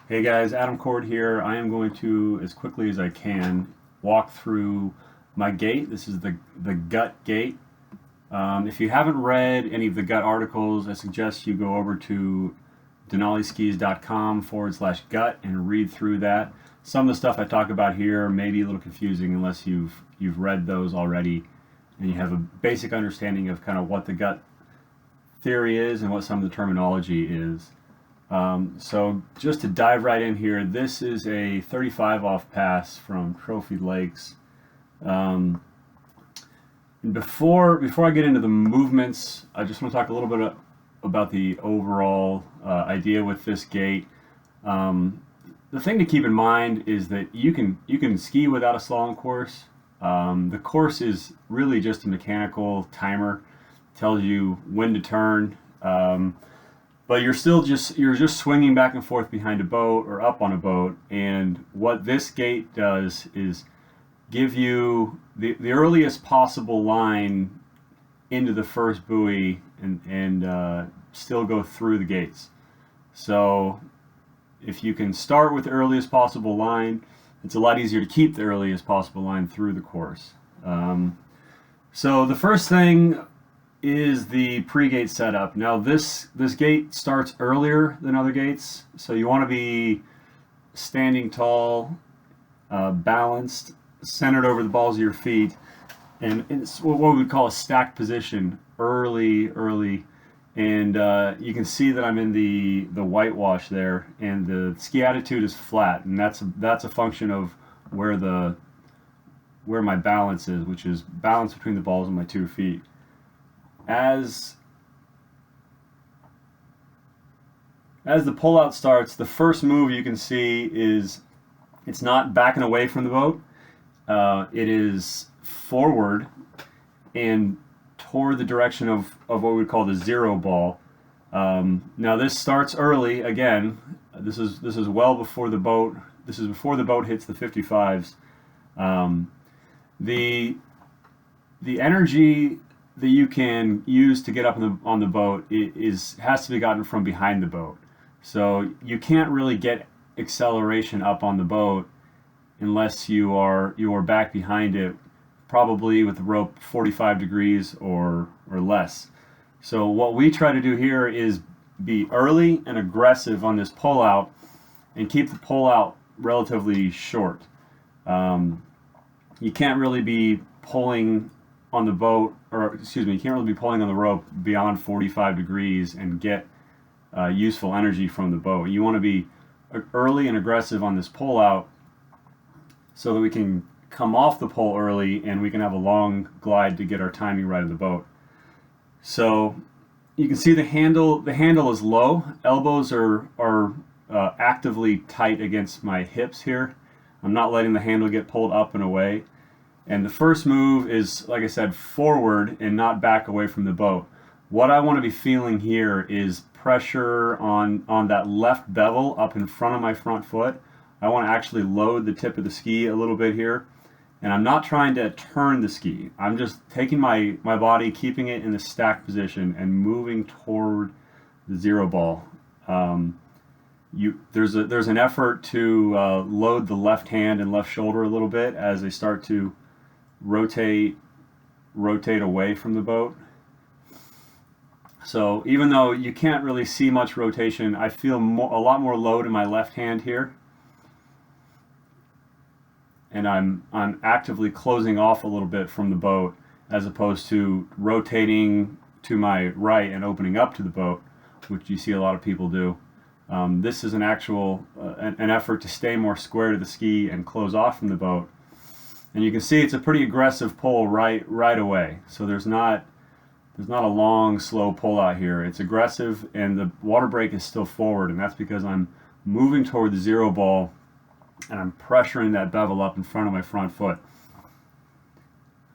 Hey guys, Adam Cord here. I am going to, as quickly as I can, walk through my gate. This is the gut gate. If you haven't read any of the gut articles, I suggest you go over to denaliskis.com/gut and read through that. Some of the stuff I talk about here may be a little confusing unless you've read those already and you have a basic understanding of kind of what the gut theory is and what some of the terminology is. So just to dive right in here, this is a 35 off pass from Trophy Lakes. Before I get into the movements, I just want to talk a little bit about the overall idea with this gate. The thing to keep in mind is that you can ski without a slalom course. The course is really just a mechanical timer, tells you when to turn. But you're just swinging back and forth behind a boat or up on a boat, and what this gate does is give you the earliest possible line into the first buoy and still go through the gates. So if you can start with the earliest possible line, it's a lot easier to keep the earliest possible line through the course. So the first thing is the pre-gate setup. Now this gate starts earlier than other gates, so you want to be standing tall, balanced, centered over the balls of your feet, and it's what we would call a stacked position early. And you can see that I'm in the whitewash there, and the ski attitude is flat, and that's a function of where my balance is, which is balance between the balls of my 2 feet. As the pullout starts, the first move you can see is it's not backing away from the boat. It is forward and toward the direction of what we would call the zero ball. Now this starts early again. This is well before the boat. This is before the boat hits the 55s. The energy that you can use to get up on the boat has to be gotten from behind the boat. So you can't really get acceleration up on the boat unless you are back behind it, probably with the rope 45 degrees or less. So what we try to do here is be early and aggressive on this pullout and keep the pullout relatively short. You can't really be pulling on the boat, or excuse me, you can't really be pulling on the rope beyond 45 degrees and get useful energy from the boat. You want to be early and aggressive on this pull out so that we can come off the pole early and we can have a long glide to get our timing right of the boat. So you can see the handle is low. Elbows are actively tight against my hips here. I'm not letting the handle get pulled up and away. And the first move is, like I said, forward and not back away from the boat. What I want to be feeling here is pressure on that left bevel up in front of my front foot. I want to actually load the tip of the ski a little bit here. And I'm not trying to turn the ski. I'm just taking my body, keeping it in the stacked position and moving toward the zero ball. There's an effort to load the left hand and left shoulder a little bit as they start to rotate away from the boat. So even though you can't really see much rotation, I feel a lot more load in my left hand here, and I'm actively closing off a little bit from the boat as opposed to rotating to my right and opening up to the boat, which you see a lot of people do. This is an actual an effort to stay more square to the ski and close off from the boat. And you can see it's a pretty aggressive pull right away. So there's not a long, slow pull out here. It's aggressive, and the water brake is still forward, and that's because I'm moving toward the zero ball and I'm pressuring that bevel up in front of my front foot.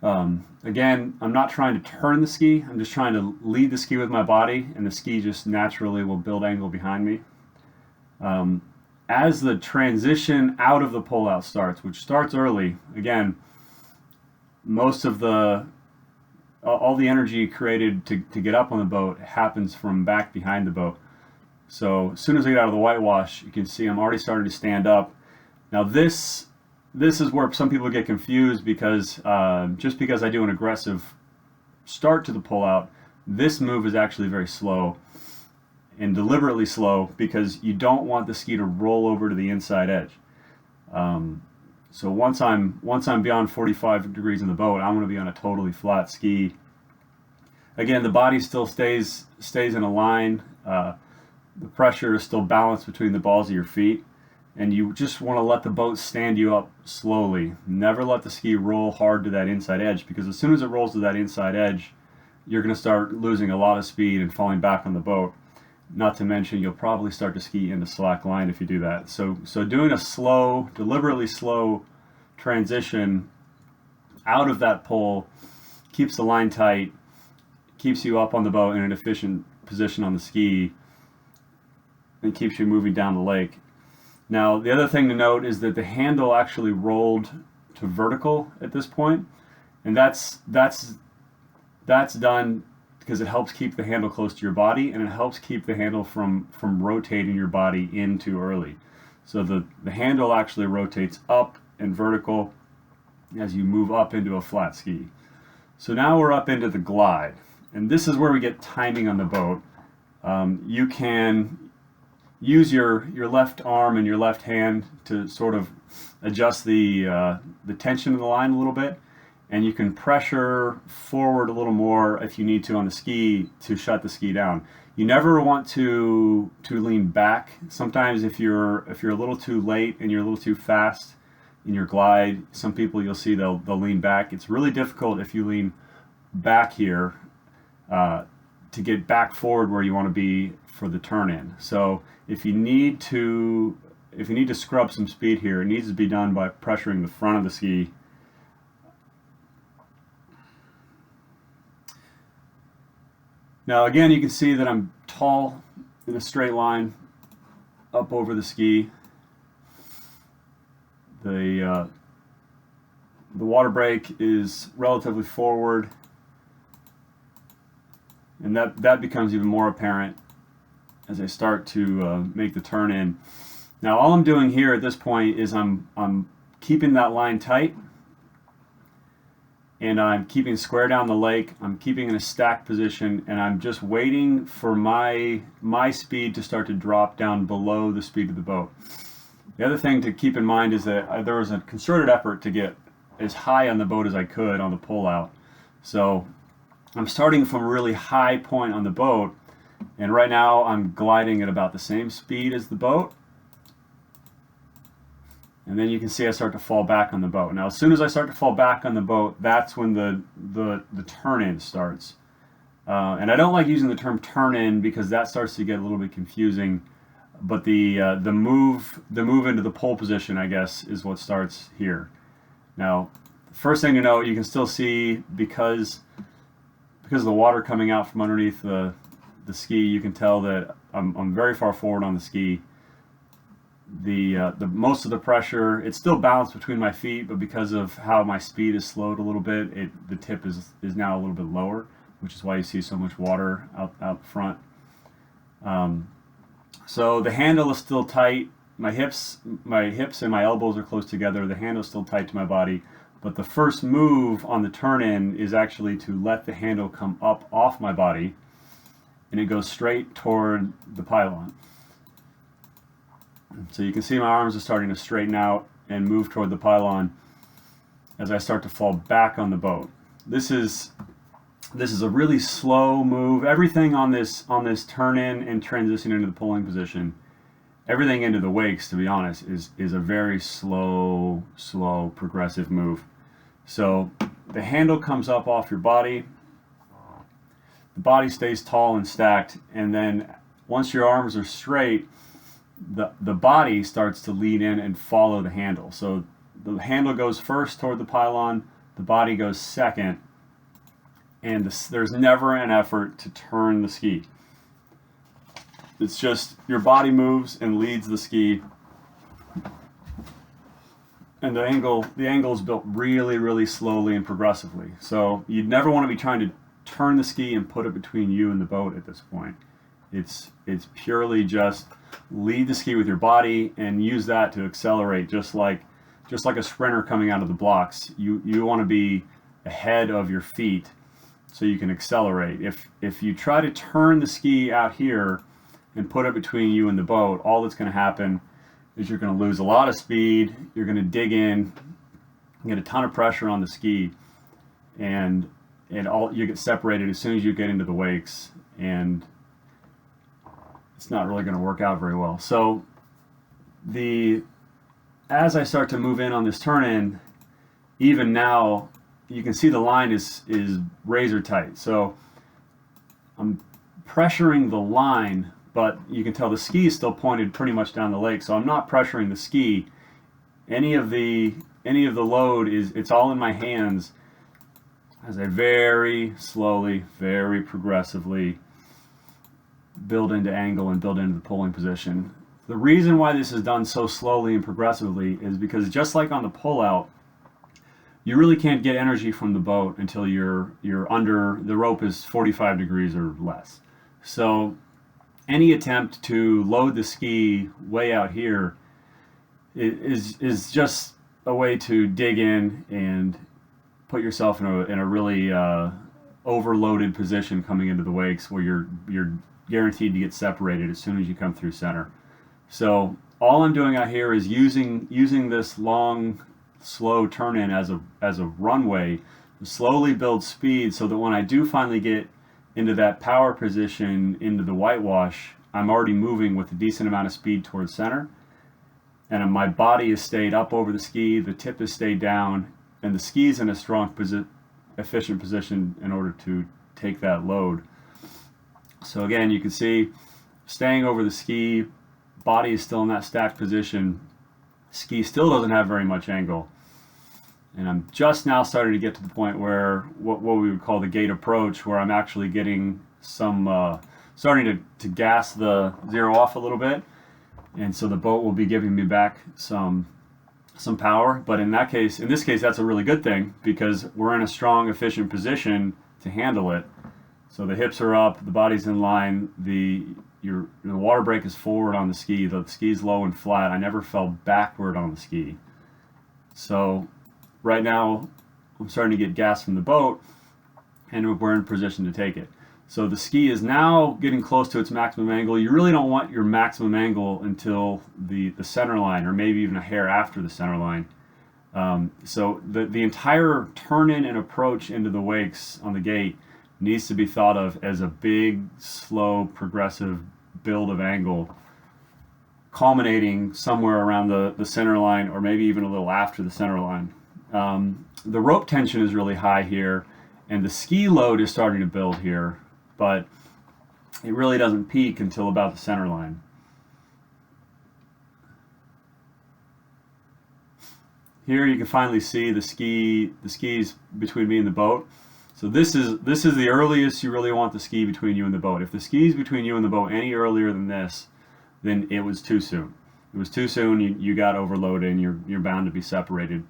Again, I'm not trying to turn the ski. I'm just trying to lead the ski with my body, and the ski just naturally will build angle behind me. As the transition out of the pullout starts, which starts early, again, most of all the energy created to get up on the boat happens from back behind the boat. So as soon as I get out of the whitewash, you can see I'm already starting to stand up. Now this is where some people get confused, because just because I do an aggressive start to the pullout, this move is actually very slow, and deliberately slow, because you don't want the ski to roll over to the inside edge. So once I'm beyond 45 degrees in the boat, I'm going to be on a totally flat ski. Again, the body still stays in a line. The pressure is still balanced between the balls of your feet, and you just want to let the boat stand you up slowly. Never let the ski roll hard to that inside edge, because as soon as it rolls to that inside edge, you're going to start losing a lot of speed and falling back on the boat. Not to mention, you'll probably start to ski into slack line if you do that. So doing a slow, deliberately slow transition out of that pull keeps the line tight, keeps you up on the boat in an efficient position on the ski, and keeps you moving down the lake. Now, the other thing to note is that the handle actually rolled to vertical at this point, and that's done because it helps keep the handle close to your body, and it helps keep the handle from rotating your body in too early. So the handle actually rotates up and vertical as you move up into a flat ski. So now we're up into the glide, and this is where we get timing on the boat. You can use your left arm and your left hand to sort of adjust the tension of the line a little bit, and you can pressure forward a little more if you need to on the ski to shut the ski down. You never want to lean back. Sometimes if you're a little too late and you're a little too fast in your glide, some people you'll see they'll lean back. It's really difficult if you lean back here to get back forward where you want to be for the turn in. So if you need to scrub some speed here, it needs to be done by pressuring the front of the ski. Now again, you can see that I'm tall in a straight line up over the ski. The water brake is relatively forward, and that becomes even more apparent as I start to make the turn in. Now all I'm doing here at this point is I'm keeping that line tight, and I'm keeping square down the lake. I'm keeping in a stacked position, and I'm just waiting for my speed to start to drop down below the speed of the boat. The other thing to keep in mind is that there was a concerted effort to get as high on the boat as I could on the pullout. So I'm starting from a really high point on the boat, and right now I'm gliding at about the same speed as the boat. And then you can see I start to fall back on the boat. Now as soon as I start to fall back on the boat, that's when the turn-in starts. And I don't like using the term turn-in because that starts to get a little bit confusing. But the move into the pole position, I guess, is what starts here. Now, first thing to note, you can still see because of the water coming out from underneath the ski, you can tell that I'm very far forward on the ski. The most of the pressure, it's still balanced between my feet, but because of how my speed is slowed a little bit, the tip is now a little bit lower, which is why you see so much water out front. So the handle is still tight. My hips and my elbows are close together. The handle is still tight to my body, but the first move on the turn-in is actually to let the handle come up off my body, and it goes straight toward the pylon. So you can see my arms are starting to straighten out and move toward the pylon as I start to fall back on the boat. This is a really slow move. Everything on this turn-in and transition into the pulling position, everything into the wakes, to be honest, is a very slow progressive move. So the handle comes up off your body, the body stays tall and stacked, and then once your arms are straight, the body starts to lean in and follow the handle. So the handle goes first toward the pylon, the body goes second, and there's never an effort to turn the ski. It's just your body moves and leads the ski, and the angle is built really slowly and progressively. So you'd never want to be trying to turn the ski and put it between you and the boat at this point. It's purely just lead the ski with your body and use that to accelerate, just like a sprinter coming out of the blocks. You want to be ahead of your feet so you can accelerate. If you try to turn the ski out here and put it between you and the boat, all that's going to happen is you're going to lose a lot of speed. You're going to dig in, get a ton of pressure on the ski, and you get separated as soon as you get into the wakes, and it's not really going to work out very well. So as I start to move in on this turn in, even now you can see the line is razor tight. So I'm pressuring the line, but you can tell the ski is still pointed pretty much down the lake. So I'm not pressuring the ski. Any of the load it's all in my hands as I very slowly, very progressively build into angle and build into the pulling position. The reason why this is done so slowly and progressively is because, just like on the pullout, you really can't get energy from the boat until you're under the rope is 45 degrees or less. So any attempt to load the ski way out here is just a way to dig in and put yourself in a really overloaded position coming into the wakes, where you're guaranteed to get separated as soon as you come through center. So all I'm doing out here is using this long, slow turn in as a runway to slowly build speed, so that when I do finally get into that power position into the whitewash, I'm already moving with a decent amount of speed towards center, and my body has stayed up over the ski, the tip has stayed down, and the ski's in a strong efficient position in order to take that load. So again, you can see staying over the ski, body is still in that stacked position, ski still doesn't have very much angle, and I'm just now starting to get to the point where what we would call the gate approach, where I'm actually getting some starting to gas the zero off a little bit, and so the boat will be giving me back some power. But in this case, that's a really good thing, because we're in a strong, efficient position to handle it. So the hips are up, the body's in line, the water brake is forward on the ski's low and flat. I never fell backward on the ski. So right now I'm starting to get gas from the boat, and we're in position to take it. So the ski is now getting close to its maximum angle. You really don't want your maximum angle until the center line, or maybe even a hair after the center line. So the entire turn in and approach into the wakes on the gate needs to be thought of as a big, slow, progressive build of angle, culminating somewhere around the center line, or maybe even a little after the center line. The rope tension is really high here, and the ski load is starting to build here, but it really doesn't peak until about the center line. Here you can finally see the skis between me and the boat. So this is the earliest you really want the ski between you and the boat. If the ski's between you and the boat any earlier than this, then it was too soon. It was too soon. You got overloaded, and you're bound to be separated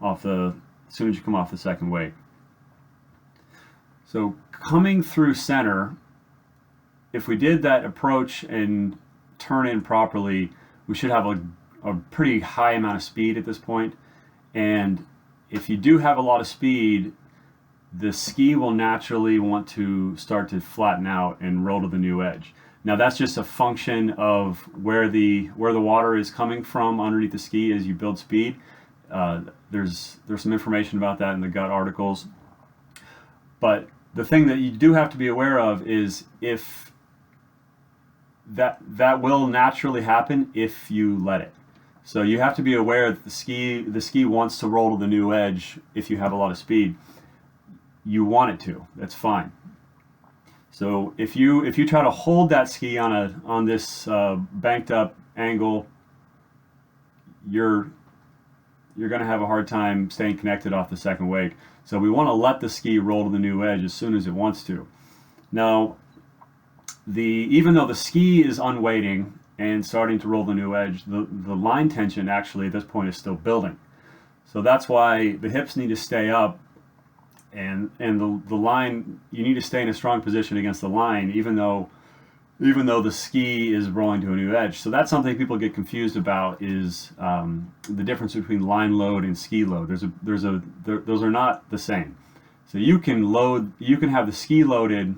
as soon as you come off the second wake. So coming through center, if we did that approach and turn in properly, we should have a pretty high amount of speed at this point. And if you do have a lot of speed, the ski will naturally want to start to flatten out and roll to the new edge. Now that's just a function of where the water is coming from underneath the ski as you build speed. There's some information about that in the gut articles. But the thing that you do have to be aware of is if that will naturally happen if you let it. So you have to be aware that the ski wants to roll to the new edge if you have a lot of speed. You want it to. That's fine. So if you try to hold that ski on this banked up angle, you're going to have a hard time staying connected off the second wake. So we want to let the ski roll to the new edge as soon as it wants to. Now, even though the ski is unweighting and starting to roll the new edge, the line tension actually at this point is still building. So that's why the hips need to stay up, and the line, you need to stay in a strong position against the line, even though even though the ski is rolling to a new edge. So that's something people get confused about, is the difference between line load and ski load. Those are not the same. So you can have the ski loaded,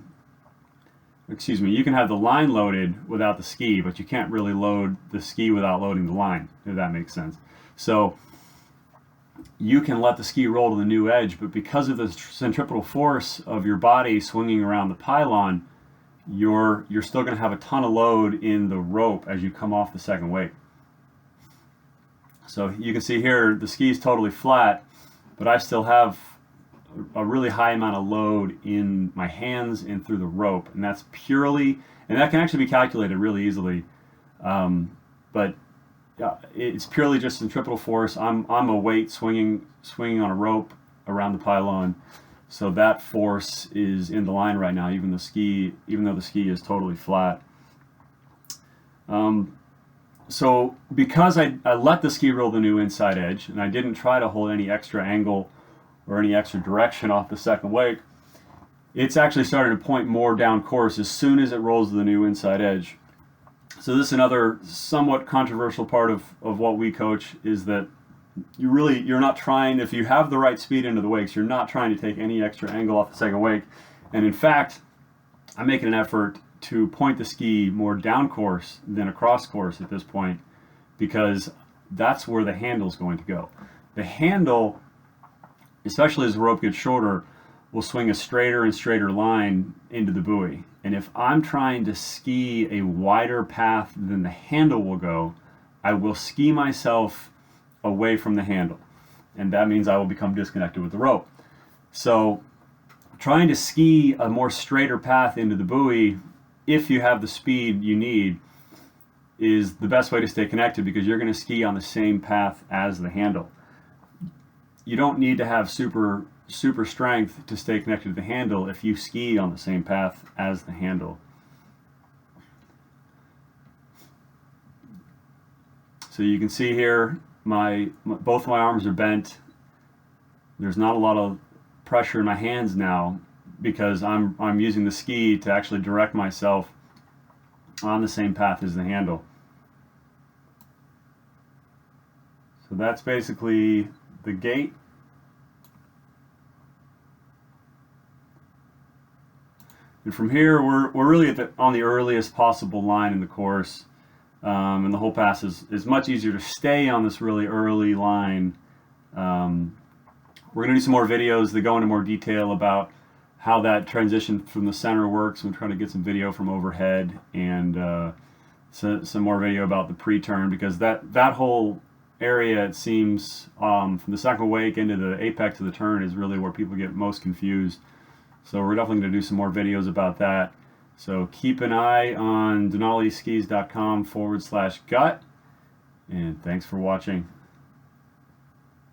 excuse me, you can have the line loaded without the ski, but you can't really load the ski without loading the line, if that makes sense. So you can let the ski roll to the new edge, but because of the centripetal force of your body swinging around the pylon, you're still going to have a ton of load in the rope as you come off the second wake. So you can see here the ski is totally flat, but I still have a really high amount of load in my hands and through the rope, and that can actually be calculated really easily. But it's purely just centripetal force. I'm a weight swinging on a rope around the pylon. So that force is in the line right now, even though the ski is totally flat. So because I let the ski roll the new inside edge, and I didn't try to hold any extra angle or any extra direction off the second wake, it's actually starting to point more down course as soon as it rolls the new inside edge. So this is another somewhat controversial part of what we coach, is that you're not trying, if you have the right speed into the wakes, you're not trying to take any extra angle off the second wake. And in fact, I'm making an effort to point the ski more down course than across course at this point, because that's where the handle is going to go. The handle, especially as the rope gets shorter, will swing a straighter and straighter line into the buoy. And if I'm trying to ski a wider path than the handle will go, I will ski myself away from the handle, and that means I will become disconnected with the rope. So trying to ski a more straighter path into the buoy, if you have the speed you need, is the best way to stay connected, because you're going to ski on the same path as the handle. You don't need to have super strength to stay connected to the handle if you ski on the same path as the handle. So you can see here, both my arms are bent. There's not a lot of pressure in my hands now, because I'm using the ski to actually direct myself on the same path as the handle. So that's basically the gate. And from here, we're really on the earliest possible line in the course. And the whole pass is much easier to stay on this really early line. We're going to do some more videos that go into more detail about how that transition from the center works. We're trying to get some video from overhead, and some more video about the pre-turn, because that whole area, it seems, from the second wake into the apex of the turn is really where people get most confused. So we're definitely going to do some more videos about that. So keep an eye on denaliskis.com/gut, and thanks for watching.